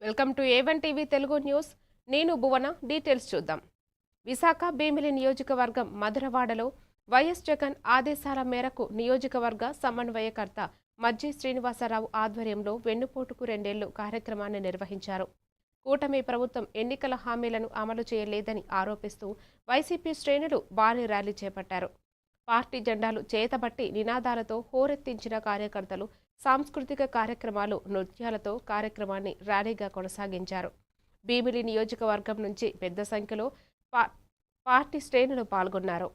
Welcome to A1 TV Telugu news. నేను భువన. Details చూద్దాం. విశాఖ భీమిలి నియోజకవర్గం మధురవాడలో వైఎస్ జగన్ ఆదేశాల మేరకు నియోజకవర్గ సమన్వయకర్త మజ్జి శ్రీనివాసరావు ఆధ్వర్యంలో వెన్నుపోటుకు 2 ఏళ్లు కార్యక్రమాన్ని నిర్వహించారు. కూటమి ప్రభుత్వం ఎన్నికల హామీలను అమలు చేయలేదని ఆరోపిస్తూ వైసీపీ శ్రేణులు భారీ ర్యాలీ చేపట్టారు. పార్టీ జెండాలు చేతబట్టి నినాదాలతో హోరెత్తించిన కార్యకర్తలు సాంస్కృతిక కార్యక్రమాలు, నృత్యాలతో కార్యక్రమాన్ని ర్యాలీగా కొనసాగించారు. భీమిలి నియోజకవర్గం నుంచి పెద్ద సంఖ్యలో పార్టీ శ్రేణులు పాల్గొన్నారు.